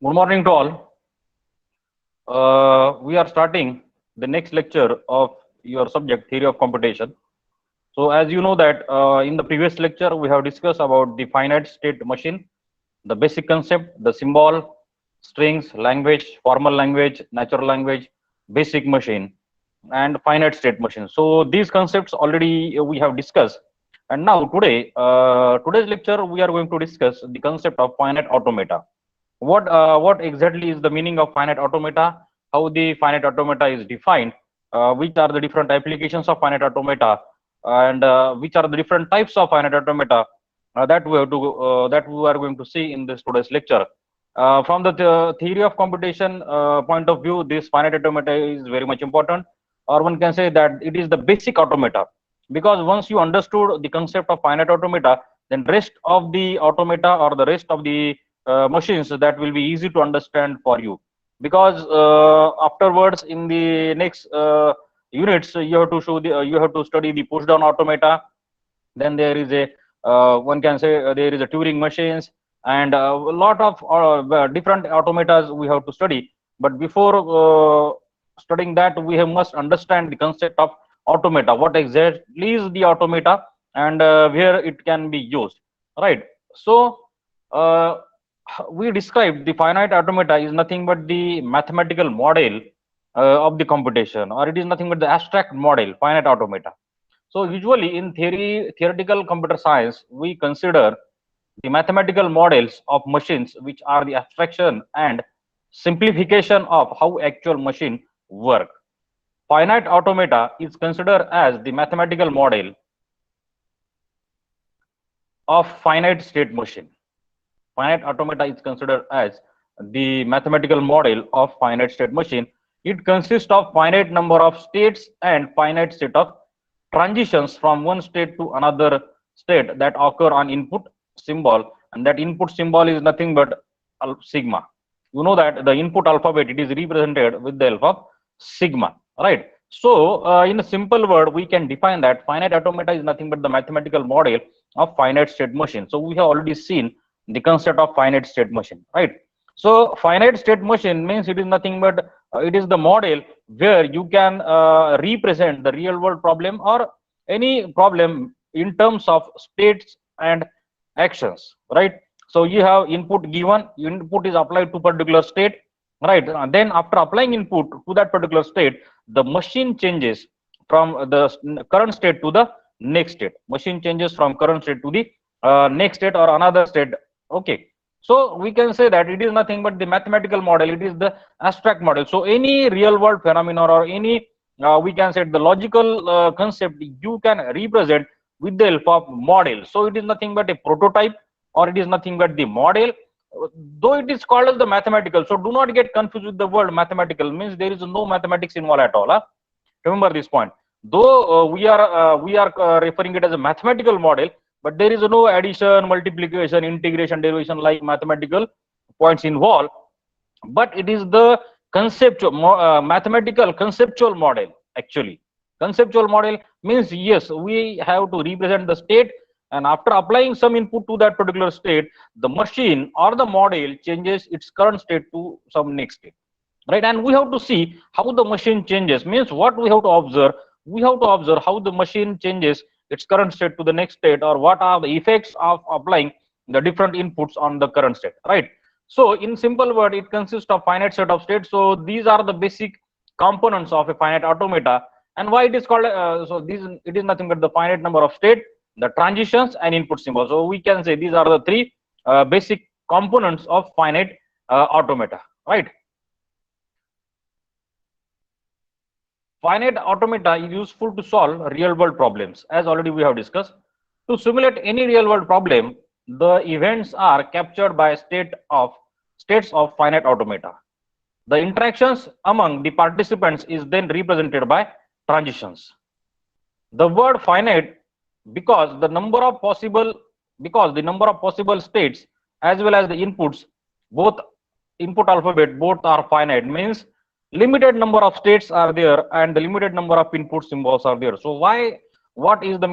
Good morning to all. We are starting the next lecture of your subject theory of computation. So as you know that in the previous lecture we have discussed about the finite state machine, the basic concept, the symbol, strings, language, formal language, natural language, basic machine, and finite state machine. So these concepts already we have discussed. And now today's lecture we are going to discuss the concept of finite automata. What exactly is the meaning of finite automata, how the finite automata is defined, which are the different applications of finite automata, and which are the different types of finite automata that we are going to see in this today's lecture. From the theory of computation point of view, this finite automata is very much important, or one can say that it is the basic automata, because once you understood the concept of finite automata, then rest of the automata or the rest of the machines, that will be easy to understand for you, because afterwards in the next units you have to show the you have to study the push down automata. Then there is a one can say there is a Turing machines, and a lot of different automatas we have to study. But before studying that, we have must understand the concept of automata, what exactly is the automata, and where it can be used, right? So uh, we described the finite automata is nothing but the mathematical model of the computation, or it is nothing but the abstract model, finite automata. So usually in theoretical computer science, we consider the mathematical models of machines, which are the abstraction and simplification of how actual machine work. Finite automata is considered as the mathematical model of finite state machine. Finite automata is considered as the mathematical model of finite state machine. It consists of finite number of states and finite set of transitions from one state to another state that occur on input symbol, and that input symbol is nothing but sigma. You know that the input alphabet, it is represented with the help of sigma, right? So in a simple word, we can define that finite automata is nothing but the mathematical model of finite state machine. So we have already seen the concept of finite state machine, right? So finite state machine means it is nothing but it is the model where you can represent the real world problem or any problem in terms of states and actions, right? So you have input given, input is applied to particular state, right? And then after applying input to that particular state, the machine changes from the current state to the next state. Machine changes from current state to the next state or another state. Okay, so we can say that it is nothing but the mathematical model, it is the abstract model. So any real world phenomena or any we can say the logical concept you can represent with the help of model. So it is nothing but a prototype, or it is nothing but the model, though it is called as the mathematical. So do not get confused with the word mathematical, means there is no mathematics involved at all, huh? Remember this point. Though we are referring it as a mathematical model, but there is no addition, multiplication, integration, derivation like mathematical points involved. But it is the mathematical conceptual model. Actually, conceptual model means, yes, we have to represent the state, and after applying some input to that particular state, the machine or the model changes its current state to some next state, right? And we have to see how the machine changes, means what we have to observe, we have to observe how the machine changes its current state to the next state, or what are the effects of applying the different inputs on the current state, right? So in simple word, it consists of finite set of states. So these are the basic components of a finite automata. And why it is called so these, it is nothing but the finite number of state, the transitions, and input symbol. So we can say these are the three basic components of finite automata, right? Finite automata is useful to solve real world problems, as already we have discussed. To simulate any real world problem, the events are captured by states of finite automata. The interactions among the participants is then represented by transitions. The word finite, because the number of possible states as well as the inputs, both input alphabet both are finite, means limited number of states are there and the limited number of input symbols are there. So what is the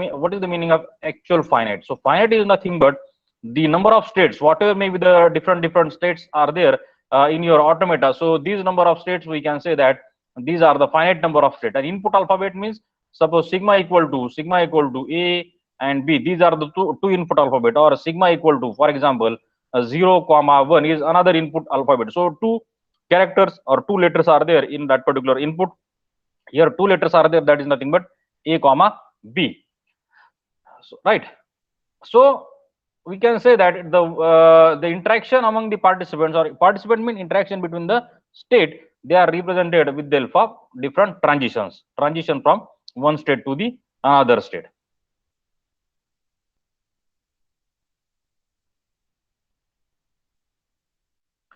meaning of actual finite? So finite is nothing but the number of states, whatever may be the different states are there, in your automata. So these number of states, we can say that these are the finite number of states. And input alphabet means, suppose sigma equal to A and B. These are the two input alphabet, or sigma equal to, for example, 0, comma 1 is another input alphabet. So two characters or two letters are there in that particular input. Here two letters are there, that is nothing but A, comma B. So, right. So we can say that the interaction among the participants, or participant mean interaction between the state, they are represented with the help of different transition from one state to the another state.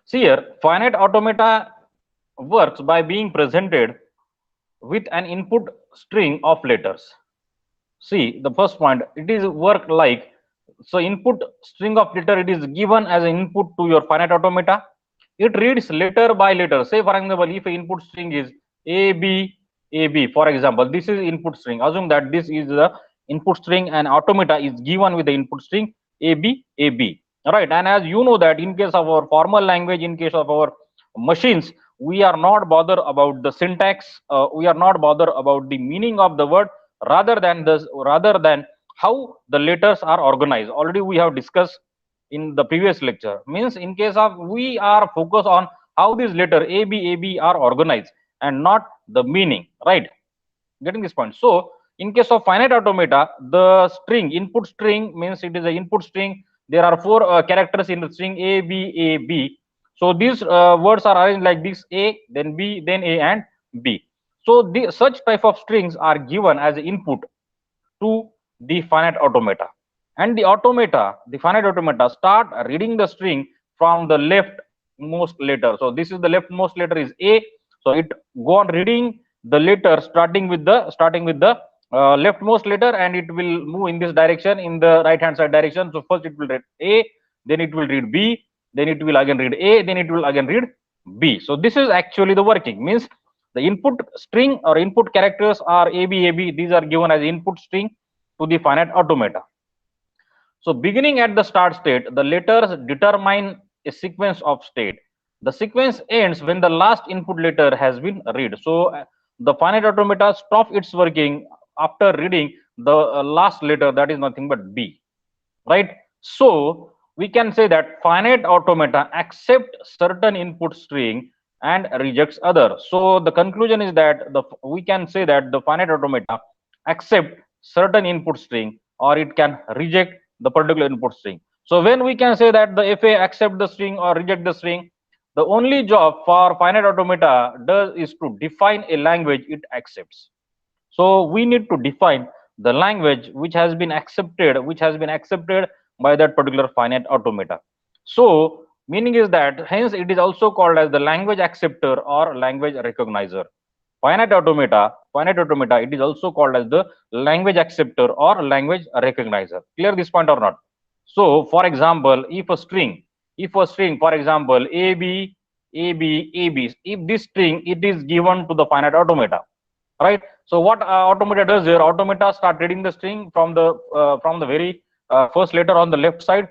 See here, finite automata works by being presented with an input string of letters. See the first point, it is work like, so input string of letter, it is given as an input to your finite automata. It reads letter by letter. Say for example, if a input string is AB, for example, this is input string. Assume that this is the input string and automata is given with the input string AB. Right, and as you know that in case of our formal language, in case of our machines, we are not bothered about the syntax, we are not bothered about the meaning of the word, rather than how the letters are organized. Already we have discussed in the previous lecture. Means in case of, we are focused on how these letter AB are organized and not the meaning, right? Getting this point. So in case of finite automata, the string, input string means it is an input string. There are four characters in the string A B. So these words are arranged like this: A, then B, then A, and B. So such type of strings are given as input to the finite automata, and the finite automata start reading the string from the leftmost letter. So this is the leftmost letter is A, so it go on reading the letter starting with the leftmost letter, and it will move in this direction, in the right hand side direction. So first it will read A, then it will read B, then it will again read A, then it will again read B. So this is actually the working. Means the input string or input characters are AB. These are given as input string to the finite automata. So beginning at the start state, the letters determine a sequence of state. The sequence ends when the last input letter has been read. So the finite automata stop its working after reading the last letter, that is nothing but B, right? So we can say that finite automata accept certain input string and rejects other. So the conclusion is that we can say that the finite automata accept certain input string, or it can reject the particular input string. So when we can say that the FA accept the string or reject the string, the only job for finite automata does is to define a language it accepts. So we need to define the language which has been accepted by that particular finite automata. So meaning is that, hence it is also called as the language acceptor or language recognizer. Finite automata, it is also called as the language acceptor or language recognizer. Clear this point or not? So for example, if a string, for example, AB, if this string it is given to the finite automata, right? So what automata does here? Automata start reading the string from the very first letter on the left side,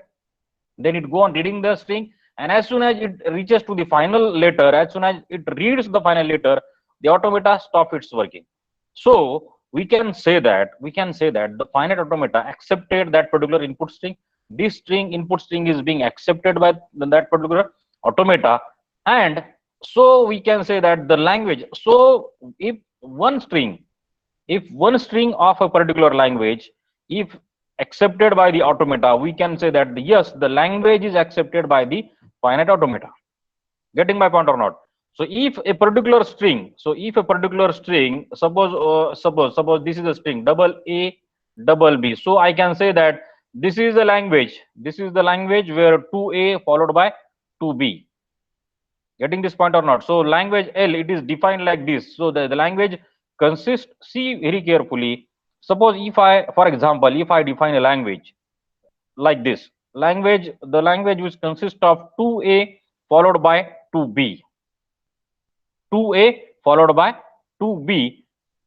then it go on reading the string, and as soon as it reaches to the final letter, as soon as it reads the final letter, the automata stop its working. So we can say that the finite automata accepted that particular input string. This input string is being accepted by that particular automata, and so we can say that the language, so if one string of a particular language, if accepted by the automata, we can say that yes, the language is accepted by the finite automata. Getting my point or not? So if a particular string, suppose this is a string double A double B, so I can say that this is the language where 2A followed by 2B. Getting this point or not? So language L, it is defined like this. So the language consists, see very carefully, suppose if I, for example, if I define a language like this, the language which consists of 2A followed by 2B, 2A followed by 2B,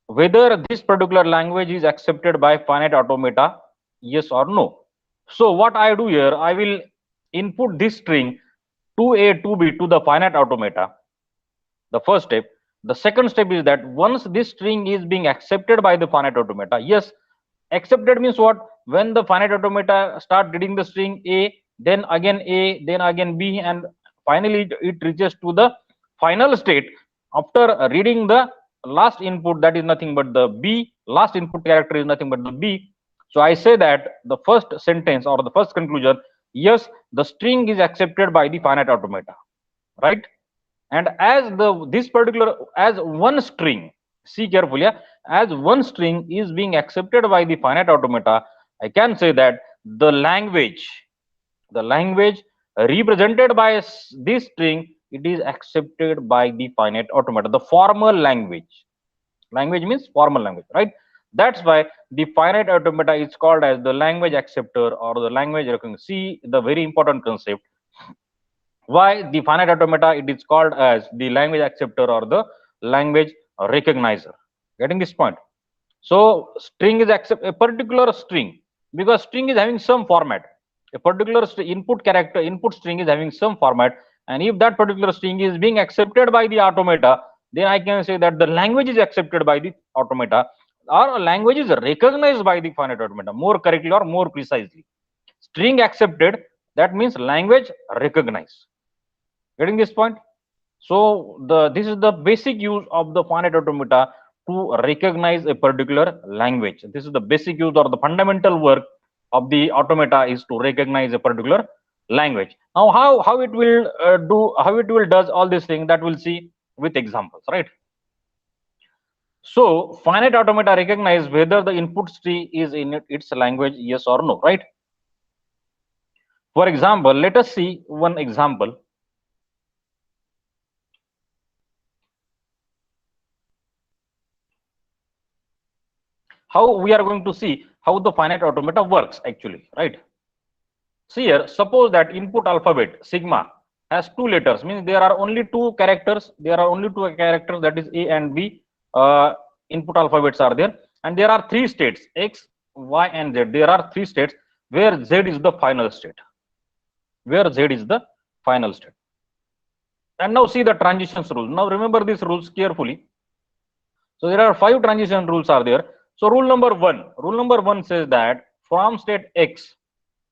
whether this particular language is accepted by finite automata, yes or no. So what I do here, I will input this string 2A, 2B to the finite automata. The first step. The second step is that once this string is being accepted by the finite automata, yes, accepted means what? When the finite automata start reading the string A, then again B, and finally it reaches to the final state after reading the last input, that is nothing but the B. Last input character is nothing but the B. So I say that the first sentence or the first conclusion, yes, the string is accepted by the finite automata, right? And as this particular, as one string, see carefully, yeah, as one string is being accepted by the finite automata, I can say that the language represented by this string, it is accepted by the finite automata, the formal language means formal language, right? That's why the finite automata is called as the language acceptor or the language recognizer. See the very important concept, why the finite automata it is called as the language acceptor or the language recognizer. Getting this point? So string is accept a particular string, because string is having some format. A particular input character, input string is having some format, and if that particular string is being accepted by the automata, then I can say that the language is accepted by the automata, or language is recognized by the finite automata, more correctly or more precisely. String accepted, that means language recognized. Getting this point? So this is the basic use of the finite automata to recognize a particular language. This is the basic use or the fundamental work of the automata is to recognize a particular language. Now how it will how it will does all these things, that we'll see with examples, right? So finite automata recognize whether the input string is in its language, yes or no, right? For example, let us see one example. How we are going to see how the finite automata works actually, right? See here, suppose that input alphabet sigma has two letters, means there are only two characters, that is A and B. Input alphabets are there, and there are three states, X, Y, and Z. There are three states where Z is the final state. And now see the transitions rule. Now remember these rules carefully. So there are 5 transition rules are there. So rule number one says that from state X,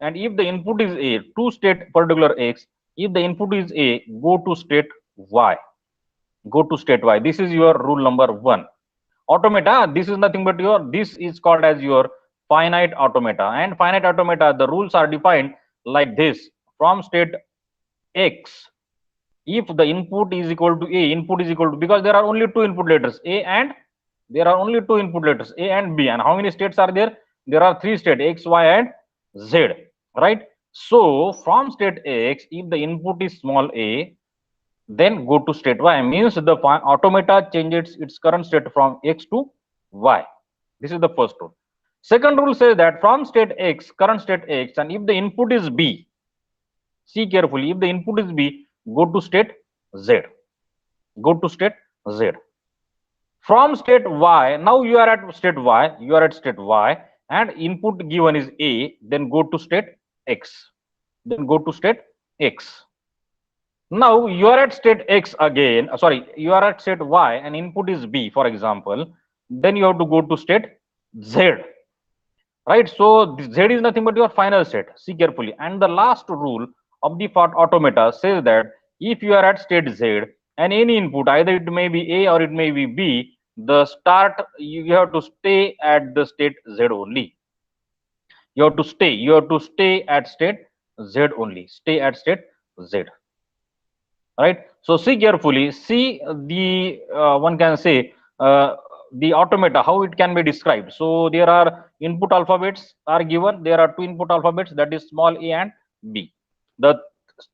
and if the input is A, to state particular X, if the input is A, go to state Y. This is your rule number 1. Automata, this is nothing but this is called as your finite automata. And finite automata, the rules are defined like this. From state X, if the input is equal to A, because there are only two input letters A and B, and how many states are there? There are 3 states, X, Y, and Z, right? So from state X, if the input is small a, then go to state Y, means the automata changes its current state from X to Y. This is the first rule. Second rule says that from state X, current state X, and if the input is B, see carefully, if the input is B, go to state Z. From state Y, now you are at state Y, and input given is A, then go to state X. Now you are at state X again, you are at state Y and input is B, for example, then you have to go to state Z, right? So Z is nothing but your final state. See carefully. And the last rule of the automata says that if you are at state Z and any input, either it may be A or it may be B, the start, you have to stay at the state Z only. You have to stay at state Z only. Right? So see carefully, see the one can say the automata, how it can be described. So there are input alphabets are given. There are 2 input alphabets, that is small a and b. The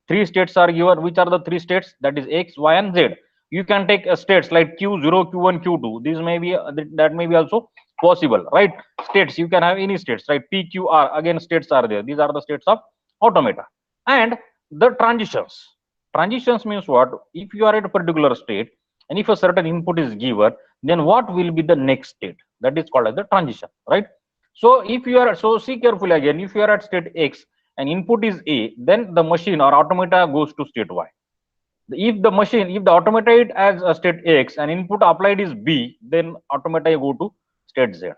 3 states are given. Which are the 3 states? That is X, Y, and Z. You can take states like Q0, Q1, Q2. These may be that may be also possible, right? States, you can have any states, right? P, Q, R, again states are there. These are the states of automata. And the transitions means what? If you are at a particular state and if a certain input is given, then what will be the next state? That is called as the transition, right? So if you are, so see carefully again, if you are at state X and input is A, then the machine or automata goes to state Y. If the automata it as a state X and input applied is B, then automata go to state Z,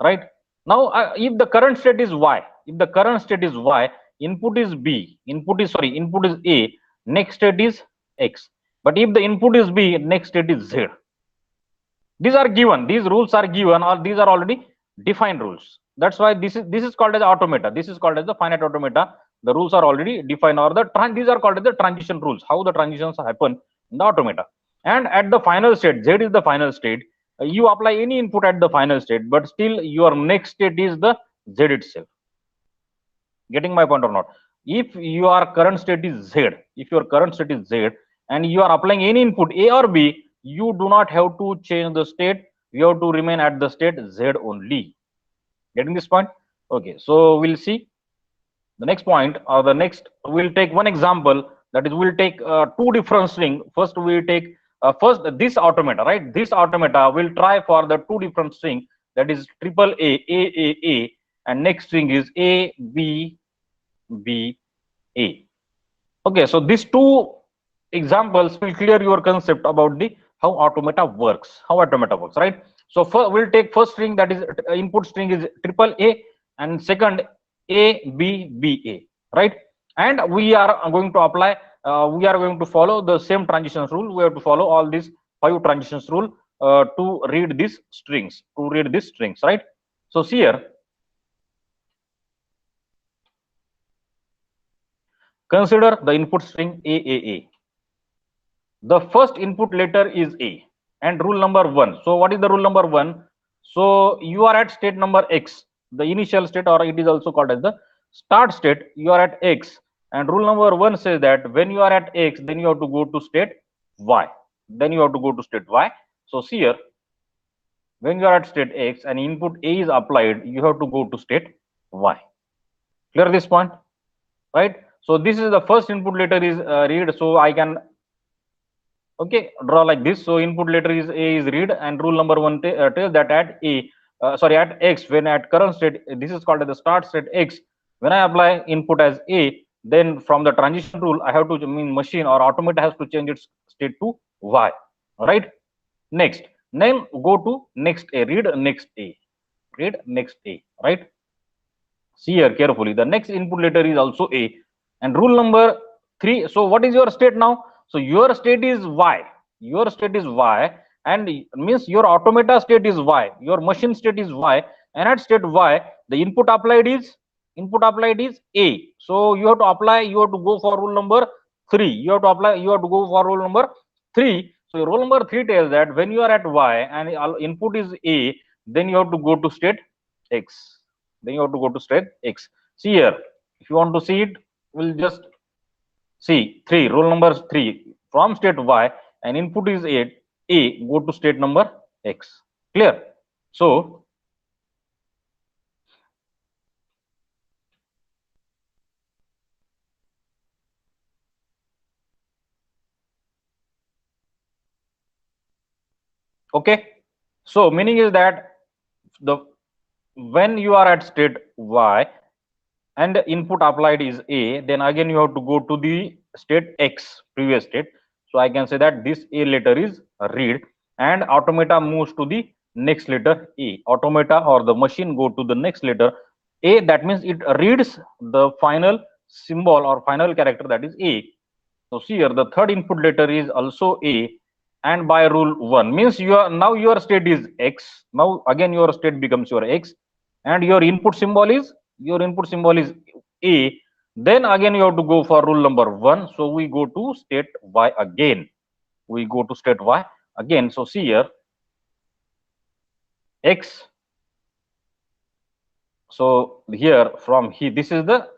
right? Now, if the current state is Y, input is B, input is A, next state is X. But if the input is B, next state is Z. These are given, these rules are given, or these are already defined rules. That's why this is called as automata. This is called as the finite automata. The rules are already defined, or these are called as the transition rules, how the transitions happen in the automata. And at the final state, Z is the final state. You apply any input at the final state, but still your next state is the Z itself. Getting my point or not? If your current state is Z, and you are applying any input A or B, you do not have to change the state. You have to remain at the state Z only. Getting this point? Okay, so we'll see the next point, or the next, we'll take one example, that is we'll take two different string. First we take first this automata, right? This automata will try for the two different string, that is triple A, and next string is A, B, B, A. Okay, so these two examples will clear your concept about the how automata works, right? So we'll take first string, that is input string is triple A, and second A, B, B, A, right? And we are going to apply, we are going to follow the same transitions rule. We have to follow all these 5 transitions rule to read these strings, right? So see here, consider the input string AAA. The first input letter is A, and rule number 1. So what is the rule number 1? So you are at state number X, the initial state, or it is also called as the start state. You are at X, and rule number 1 says that when you are at X, then you have to go to state Y. So see here, when you are at state X and input A is applied, you have to go to state Y. Clear this point, right? So this is the first input letter is read. So I can draw like this. So input letter is A is read, and rule number 1 tells that at at X, when at current state, this is called as the start state X, when I apply input as A, then from the transition rule I have to machine or automata has to change its state to Y, right? Next, then go to next A, read next A, right? See here carefully, the next input letter is also A, and rule number 3. So what is your state now? So your state is Y, and means your automata state is Y, your machine state is Y, and at state Y the input applied is A. So you have to go for rule number 3. You have to go for rule number 3. So rule number 3 tells that when you are at Y and input is A, then you have to go to state X. See here, if you want to see it, we'll just see rule number 3, from state Y and input is A, go to state number X. Clear? So okay, so meaning is that when you are at state Y and input applied is A, then again you have to go to the state X, previous state. So I can say that this A letter is read, and automata moves to the next letter A. Automata or the machine go to the next letter A. That means it reads the final symbol or final character, that is A. So see here, the third input letter is also A, and by rule 1 means your state is X. Now again your state becomes your X, and your input symbol is A. Then again you have to go for rule number 1. So we go to state Y again. So see here, X. So here from here, this is the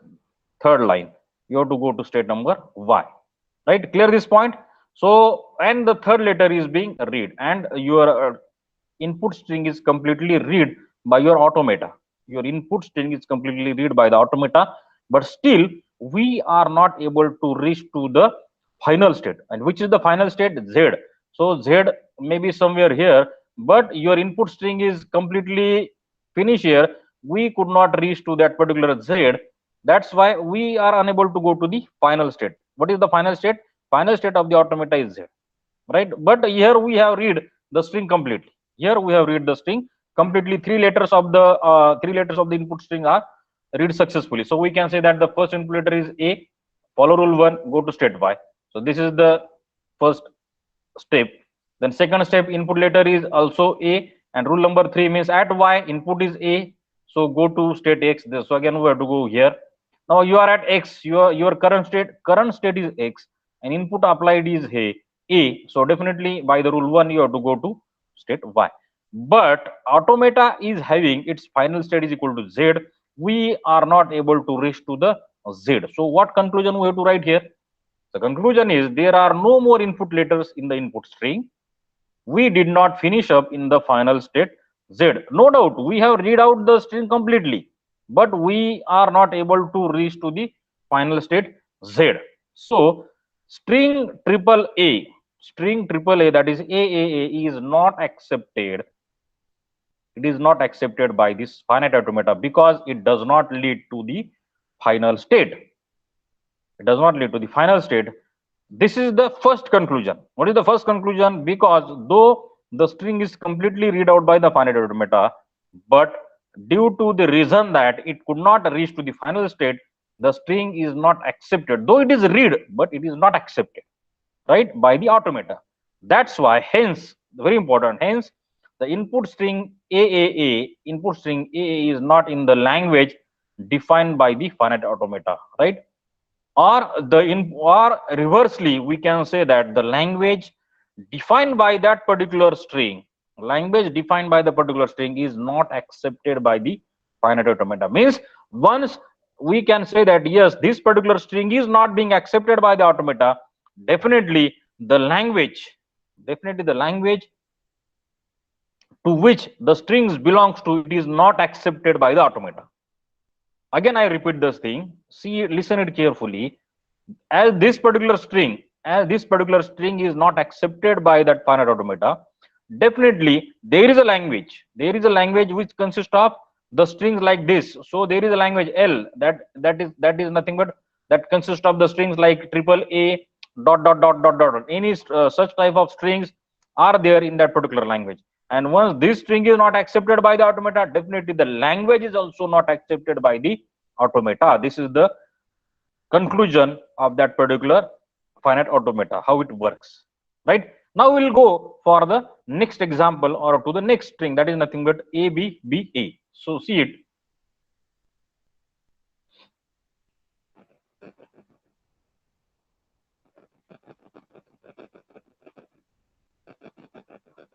third line. You have to go to state number Y. Right? Clear this point? So, and the third letter is being read, and your input string is completely read by your automata. But still we are not able to reach to the final state. And which is the final state? Z. So Z may be somewhere here, but your input string is completely finished here. We could not reach to that particular Z. That's why we are unable to go to the final state. What is the final state? Final state of the automata is Z, right? But here we have read the string completely. Here we have read the string completely. Three letters of the input string are read successfully. So we can say that the first input letter is A. Follow rule 1, go to state Y. So this is the first step. Then second step, input letter is also A, and rule number 3 means at Y input is A, so go to state X. So again we have to go here. Now you are at X, your current state is X, and input applied is A. So definitely by the rule 1 you have to go to state Y. But automata is having its final state is equal to Z. We are not able to reach to the Z. So what conclusion we have to write here? The conclusion is there are no more input letters in the input string. We did not finish up in the final state Z. No doubt we have read out the string completely, but we are not able to reach to the final state Z. So string triple A, that is AAA, is not accepted. It is not accepted by this finite automata because it does not lead to the final state. It does not lead to the final state. This is the first conclusion. What is the first conclusion? Because though the string is completely read out by the finite automata, but due to the reason that it could not reach to the final state, the string is not accepted. Though it is read, but it is not accepted, right, by the automata. That's why, hence, very important, hence the input string AAA is not in the language defined by the finite automata, right? Or reversely we can say that the language defined by that particular string is not accepted by the finite automata. Means once we can say that yes, this particular string is not being accepted by the automata, definitely the language to which the strings belongs to, it is not accepted by the automata. Again I repeat this thing, see, listen it carefully. As this particular string is not accepted by that finite automata, definitely there is a language which consists of the strings like this. So there is a language L that is nothing but that consists of the strings like triple A dot dot dot dot dot. Any such type of strings are there in that particular language. And once this string is not accepted by the automata, definitely the language is also not accepted by the automata. This is the conclusion of that particular finite automata, how it works, right? Now we'll go for the next example, or to the next string, that is nothing but ABBA. So see it.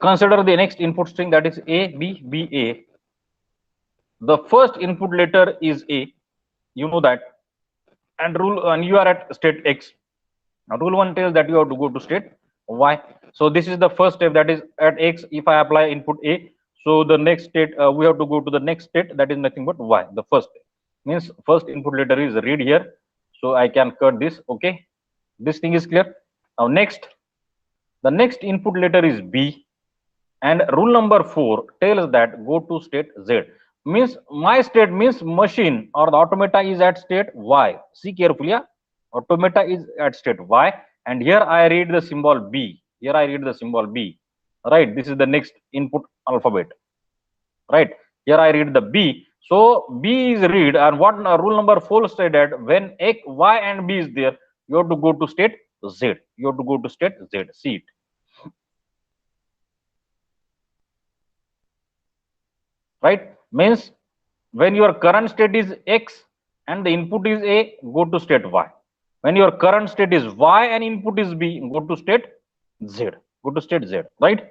Consider the next input string, that is ABBA. The first input letter is A, you know that, and you are at state X. Now rule 1 tells that you have to go to state Y. So this is the first step, that is at X. If I apply input A, so the next state we have to go to the next state, that is nothing but Y. The first means first input letter is read here, so I can cut this. Okay, this thing is clear. Now the next input letter is B, and rule number 4 tells that go to state Z. Means my state means machine or the automata is at state Y. See carefully, yeah? Automata is at state Y, and here I read the symbol B. Right, this is the next input alphabet, right? Here I read the B. So B is read, and what rule number 4 stated, when X, Y and B is there, you have to go to state Z. See it. Right, means when your current state is X and the input is A, go to state Y. When your current state is Y and input is B, go to state Z. Right?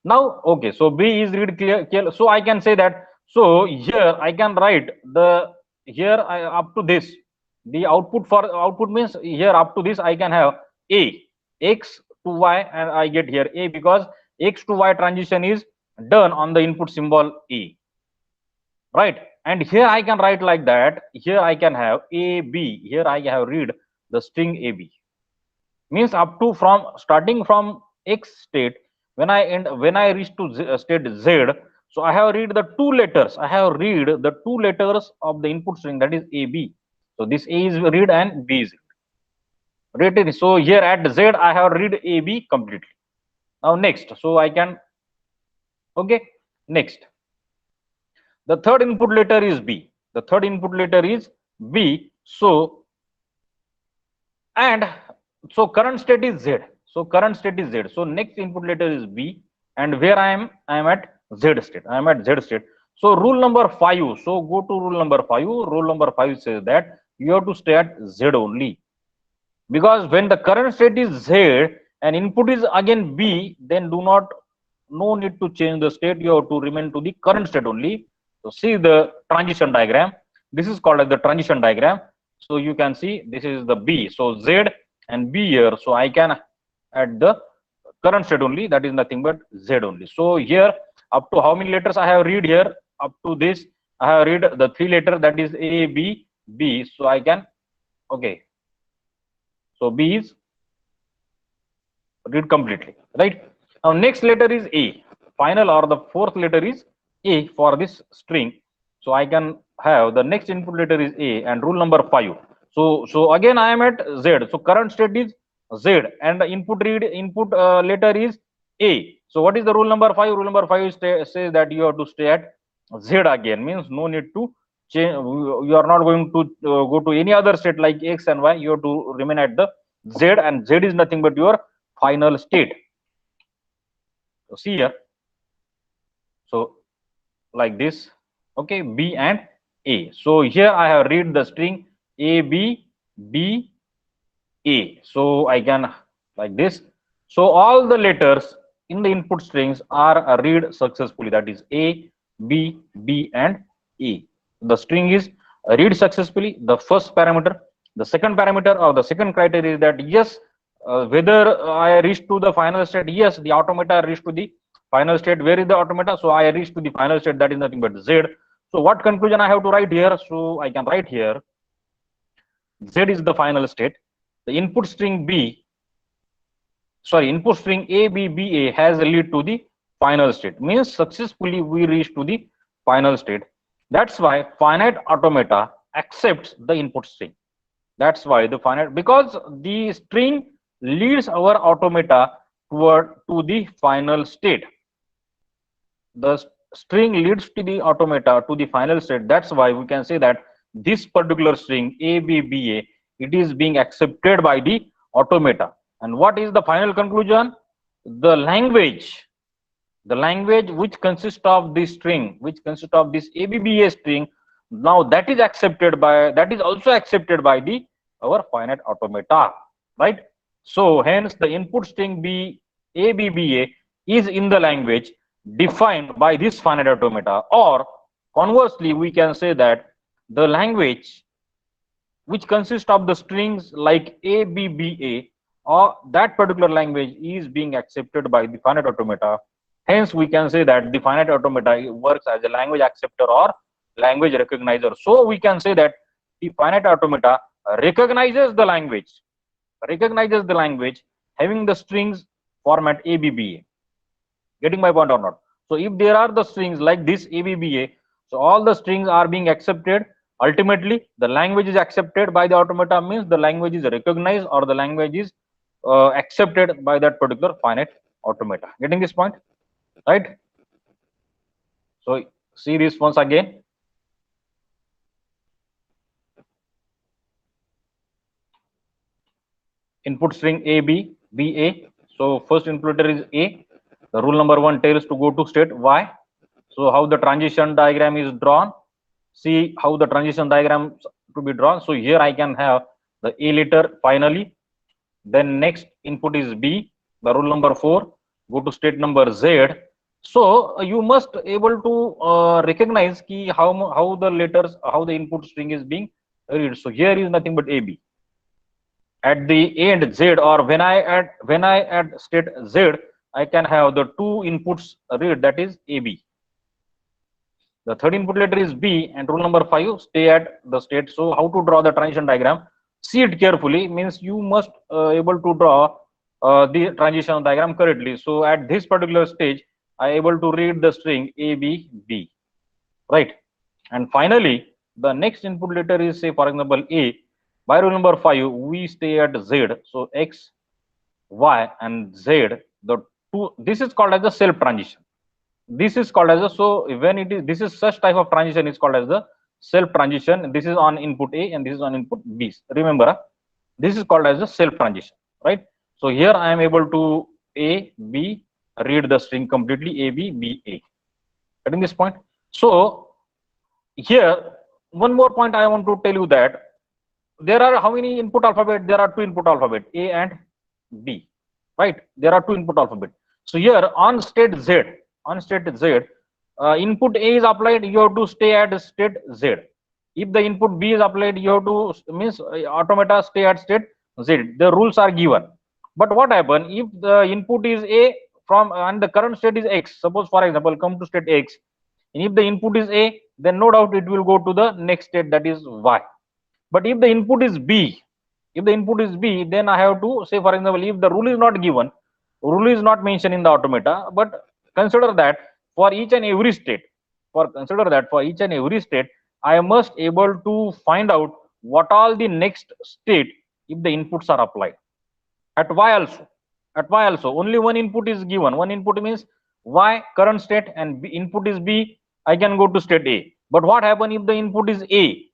Now, okay, so B is read clear. So I can say that. So here I can write up to this. The output means here up to this I can have A, X to Y, and I get here A because X to Y transition is done on the input symbol A. Right, and here I can write like that. Here I can have AB. Here I have read the string AB. Means up to starting from X state, when I reach to state Z, so I have read the two letters. of the input string, that is AB. So this A is read and B is written. So here at Z I have read A, B completely. Now next, so I can, okay, next. The third input letter is B. The third input letter is B. So, and so current state is Z. So current state is Z. So next input letter is B, and where I am at Z state. I am at Z state. So rule number 5. So go to rule number 5. Rule number 5 says that you have to stay at Z only, because when the current state is Z and input is again B, then do not, no need to change the state. You have to remain to the current state only. So see the transition diagram. This is called as the transition diagram. So you can see this is the B. So Z and B here. So I can add the current state only. That is nothing but Z only. So here up to how many letters I have read here? Up to this I have read the 3 letter, that is A, B, B. So I can, okay. So B is read completely, right? Now next letter is A. Final or the fourth letter is A for this string. So I can have the next input letter is A and rule number 5. So again I am at Z. So current state is Z and the input letter is A. So what is the rule number 5? Rule number 5 says that you have to stay at Z again. Means no need to change. You are not going to go to any other state like X and Y. You have to remain at the Z, and Z is nothing but your final state. So see here. So like this, okay, B and A. So here I have read the string A, B, B, A. So I can like this. So all the letters in the input strings are read successfully. That is A, B, B, and A. The string is read successfully. The first parameter. The second parameter or the second criteria is that yes, whether I reach to the final state. Yes, the automata reached to the final state. Where is the automata? So I reach to the final state. That is nothing but Z. So what conclusion I have to write here? So I can write here Z is the final state. The input string input string A, B, B, A has lead to the final state. Means successfully we reach to the final state. That's why finite automata accepts the input string. That's why the finite, because the string leads our automata toward to the final state. The string leads to the automata to the final state. That's why we can say that this particular string A, B, B, A, it is being accepted by the automata. And what is the final conclusion? The language which consists of this string, which consists of this ABBA string, now that is also accepted by the our finite automata, right? So hence the input string ABBA is in the language defined by this finite automata, or conversely we can say that the language which consists of the strings like ABBA, or that particular language is being accepted by the finite automata. Hence we can say that the finite automata works as a language acceptor or language recognizer. So we can say that the finite automata recognizes the language having the strings format ABBA. Getting my point or not? So if there are the strings like this ABBA, so all the strings are being accepted. Ultimately, the language is accepted by the automata, means the language is recognized or the language is accepted by that particular finite automata. Getting this point, right? So see this once again. Input string A, B, B, A. So first input letter is A. The rule number 1 tells to go to state Y. So how the transition diagram is drawn? See how the transition diagram to be drawn. So here I can have the A letter finally. Then next input is B. The rule number 4. Go to state number Z. So you must able to recognize key how the letters, how the input string is being read. So here is nothing but AB. At the end Z, or when I add state Z, I can have the two inputs read, that is AB. The third input letter is B, and rule number 5, stay at the state. So how to draw the transition diagram? See it carefully, means you must able to draw the transition diagram correctly. So at this particular stage, I able to read the string ABB, right? And finally, the next input letter is, say for example, A. By rule number 5, we stay at Z. So X, Y, and Z, the two, this is called as the self transition. This is called as a, so when it is, this is such type of transition is called as the self transition. This is on input A and this is on input B. Remember, this is called as a self transition, right? So here I am able to A, B, read the string completely, A, B, B, A. Getting this point? So here, one more point I want to tell you that there are how many input alphabet? There are two input alphabet, A and B, right? There are two input alphabet. So here on state Z, input A is applied, you have to stay at state Z. If the input B is applied, you have to, means automata stay at state Z. The rules are given. But what happen if the input is A from and the current state is X? Suppose for example, come to state X, and if the input is A, then no doubt it will go to the next state, that is Y. But if the input is B, then I have to say, for example, if the rule is not given, rule is not mentioned in the automata, but consider that for each and every state, I must able to find out what all the next state if the inputs are applied. At Y also, only one input is given. One input means Y current state, and B, input is B, I can go to state A. But what happen if the input is A?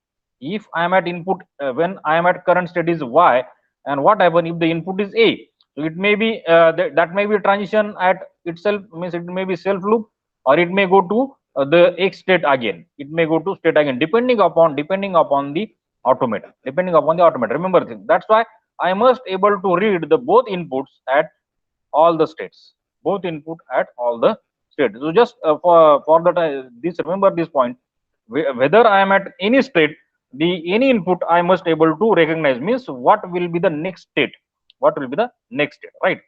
If I am at input, when I am at current state is Y, and what happen if the input is A? So it may be that may be transition at itself, means it may be self loop, or it may go to the X state again. It may go to state again, depending upon the automata. Remember this. That's why I must able to read the both inputs at all the states. So just for that, this remember this point. Whether I am at any state, any input I must able to recognize, means what will be the next state, right?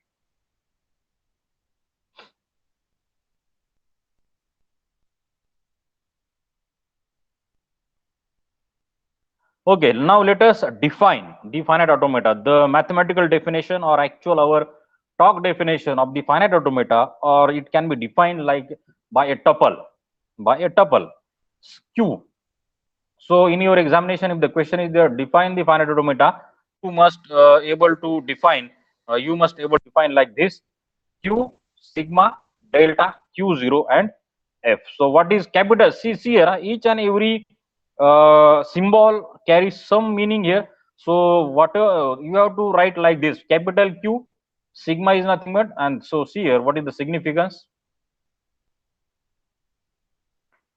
Okay, now let us define the finite automata, the mathematical definition or actual our talk definition of the finite automata, or it can be defined like by a tuple, Q. So in your examination, if the question is there, define the finite automata, you must able to define like this: Q, sigma, delta, Q0 and F. So what is capital? See here, each and every symbol carries some meaning here. So whatever you have to write like this: capital Q, sigma is nothing but, and so see here, what is the significance?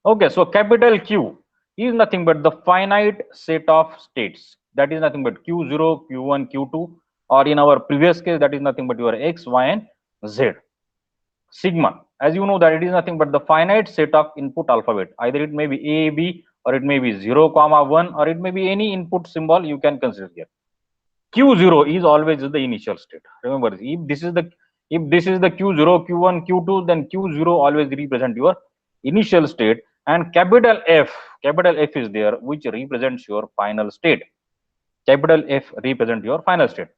Okay, so capital Q is nothing but the finite set of states. That is nothing but Q0, Q1, Q2, or in our previous case, that is nothing but your X, Y, and Z. Sigma, as you know, that it is nothing but the finite set of input alphabet. Either it may be A, B, or it may be 0, 1, or it may be any input symbol you can consider here. Q0 is always the initial state. Remember, if this is the Q0, Q1, Q2, then Q0 always represent your initial state, and capital F is there, which represents your final state. Capital F represent your final state.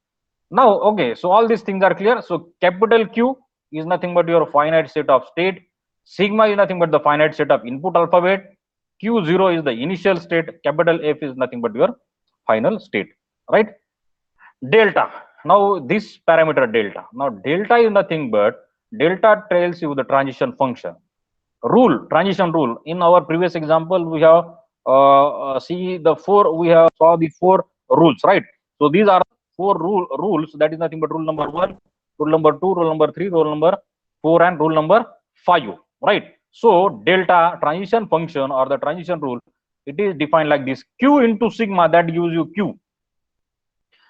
Now, okay, so all these things are clear. So capital Q is nothing but your finite set of state. Sigma is nothing but the finite set of input alphabet. Q0 is the initial state. Capital F is nothing but your final state, right? Delta. Now this parameter delta. Now delta is nothing but, delta tells you the transition function. Transition rule. In our previous example, we have saw the four rules, right? So these are four rules. That is nothing but rule number 1, rule number 2, rule number 3, rule number 4, and rule number 5, right? So delta transition function or the transition rule, it is defined like this: Q into sigma, that gives you Q.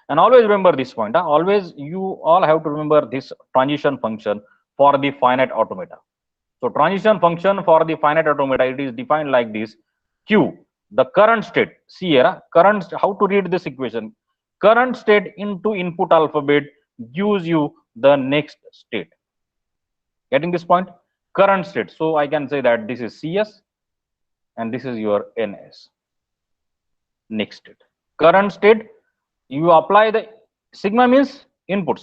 And always remember this point. Always you all have to remember this transition function for the finite automata. So transition function for the finite automata, it is defined like this: Q, the current state. See here, how to read this equation? Current state into input alphabet gives you the next state. Getting this point? Current state. So I can say that this is CS and this is your NS. Next state. Current state, you apply the sigma means input.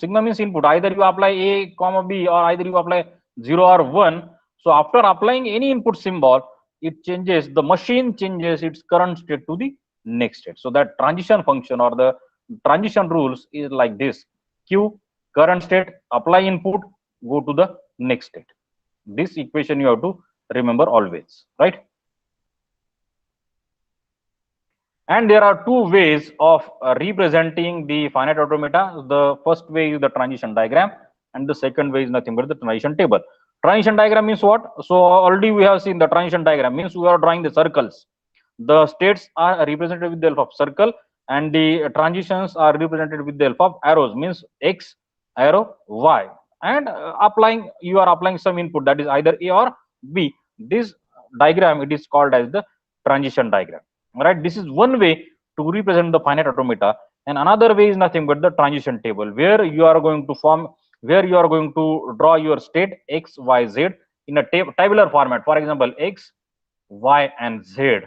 Either you apply A, B, or either you apply 0 or 1. So after applying any input symbol, it changes, the machine changes its current state to the next state. So that transition function or the transition rules is like this: q, current state, apply input, go to the next state. This equation you have to remember always, right? And there are two ways of representing the finite automata. The first way is the transition diagram, and the second way is nothing but the transition table. Transition diagram means what? So already we have seen the transition diagram means we are drawing the circles. The states are represented with the help of circle, and the transitions are represented with the help of arrows, means x, arrow, y, and applying, you are applying some input, that is either a or b. This diagram, it is called as the transition diagram, right? This is one way to represent the finite automata, and another way is nothing but the transition table, where you are going to form, where you are going to draw your state x, y, z in a tabular format. For example, x, y, and z,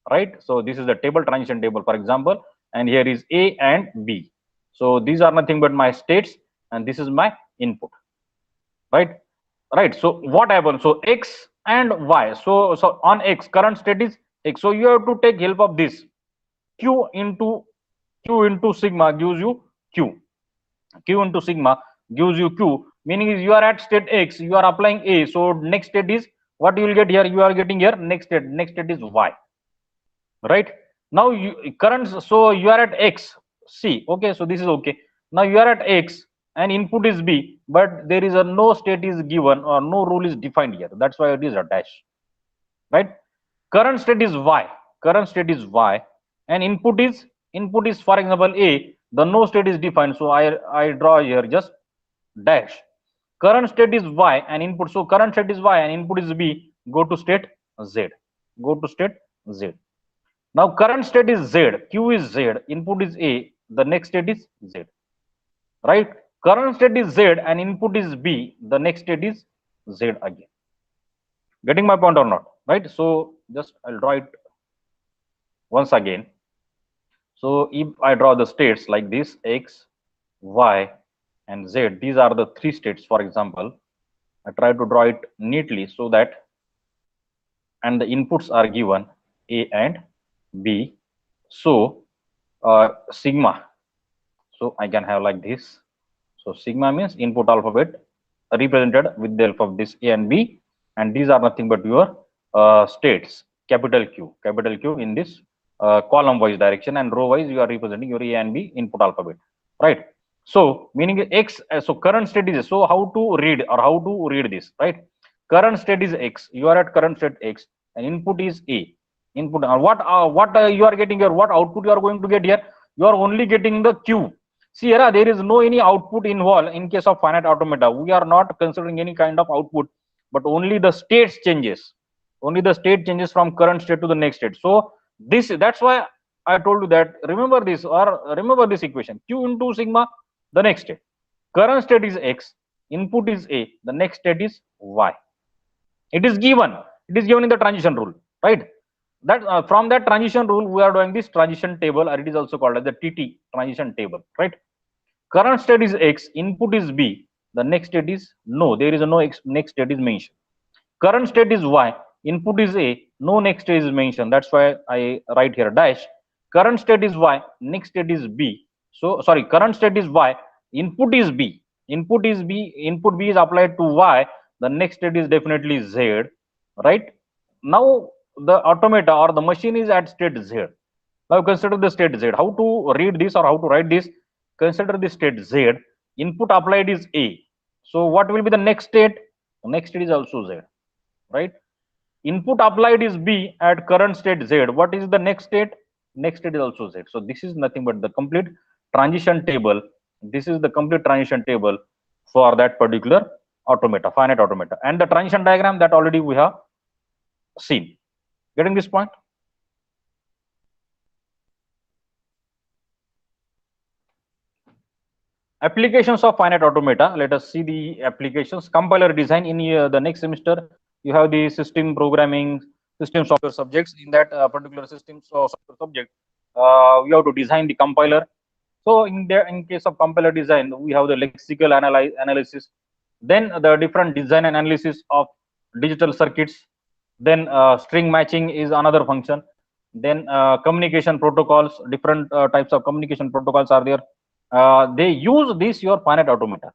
right? So this is the table, transition table, for example, and here is a and b. So these are nothing but my states, and this is my input, right? Right. So what happens? So x and y. So on x, current state is x. So you have to take help of this. Q into sigma gives you q. Q into sigma gives you q. Meaning is you are at state x, you are applying a. So next state is what you will get here. You are getting here next state. Next state is y. Right. Now you current. So you are at x. C. Okay. So this is okay. Now you are at x and input is b, but there is a no state is given or no rule is defined here. That's why it is a dash. Right. Current state is y. Current state is y, and input is for example a. The no state is defined, so I draw here just dash. Current state is y and input. So current state is y and input is b. Go to state z. Go to state z. Now current state is z, q is z, input is a, the next state is z, right? Current state is z and input is b, the next state is z again. Getting my point or not, right? So just I'll draw it once again. So if I draw the states like this, x, y, and z, these are the three states, for example. I try to draw it neatly so that, and the inputs are given a and b. So sigma, so I can have like this. So sigma means input alphabet represented with the help of this a and b, and these are nothing but your states, capital Q in this column wise direction, and row wise you are representing your a and b input alphabet, right? So meaning x, so current state is, so how to read or how to read this, right? Current state is x, you are at current state x, and input is a. Input, what you are getting here, what output you are going to get here, you are only getting the q. See here, there is no any output involved in case of finite automata. We are not considering any kind of output, but only the states changes. Only the state changes from current state to the next state. So this, that's why I told you that remember this, or remember this equation: q into sigma, the next state. Current state is x, input is a, the next state is y. It is given. It is given in the transition rule, right? That from that transition rule we are doing this transition table, or it is also called as the TT transition table, right? Current state is x, input is b, the next state is no, there is a no x, next state is mentioned. Current state is y, input is a, no next state is mentioned. That's why I write here dash. Current state is y, next state is b. So sorry, current state is y, input is b, input is b, input b is applied to y, the next state is definitely z, right? Now the automata or the machine is at state z. Now consider the state z. How to read this or how to write this? Consider the state z. Input applied is a. So what will be the next state? The next state is also z, right? Input applied is b at current state z. What is the next state? Next state is also z. So this is nothing but the complete transition table. This is the complete transition table for that particular automata, finite automata, and the transition diagram that already we have seen. Getting this point? Applications of finite automata. Let us see the applications. Compiler design. In the next semester, you have the system programming, system software subjects. In that particular system software subject, we have to design the compiler. So in case of compiler design, we have the lexical analysis, then the different design and analysis of digital circuits, Then string matching is another function. Then communication protocols, different types of communication protocols are there. They use this your finite automata.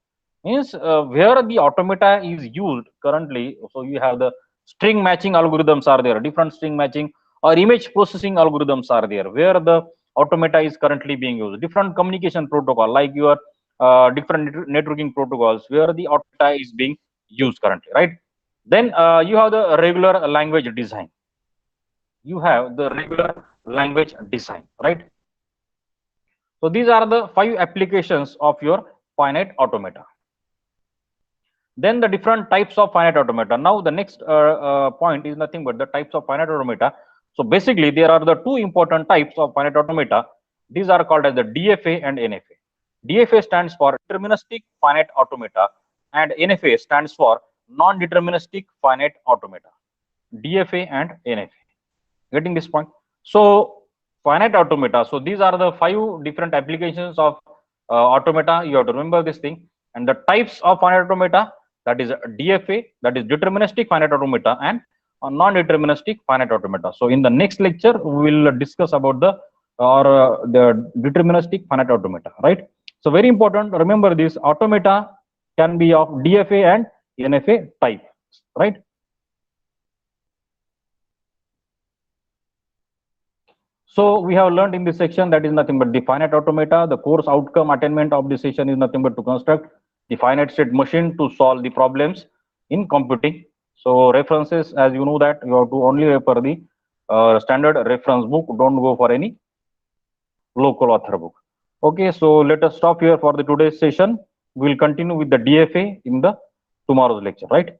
Means where the automata is used currently, so you have the string matching algorithms are there, different string matching or image processing algorithms are there, where the automata is currently being used. Different communication protocol like your different networking protocols where the automata is being used currently, right? Then you have the regular language design. You have the regular language design, right? So these are the 5 applications of your finite automata. Then the different types of finite automata. Now the next point is nothing but the types of finite automata. So basically there are the 2 important types of finite automata. These are called as the DFA and NFA. DFA stands for deterministic finite automata and NFA stands for non-deterministic finite automata. DFA and NFA. Getting this point? So finite automata. So these are the 5 different applications of automata. You have to remember this thing. And the types of finite automata, that is DFA, that is deterministic finite automata, and non-deterministic finite automata. So in the next lecture, we will discuss about the deterministic finite automata, right? So very important. Remember this automata can be of DFA and NFA type, right? So we have learned in this section that is nothing but the finite automata. The course outcome attainment of this session is nothing but to construct the finite state machine to solve the problems in computing. So references, as you know that you have to only refer the standard reference book. Don't go for any local author book. Okay, so let us stop here for the today's session. We will continue with the DFA in the tomorrow's lecture, right?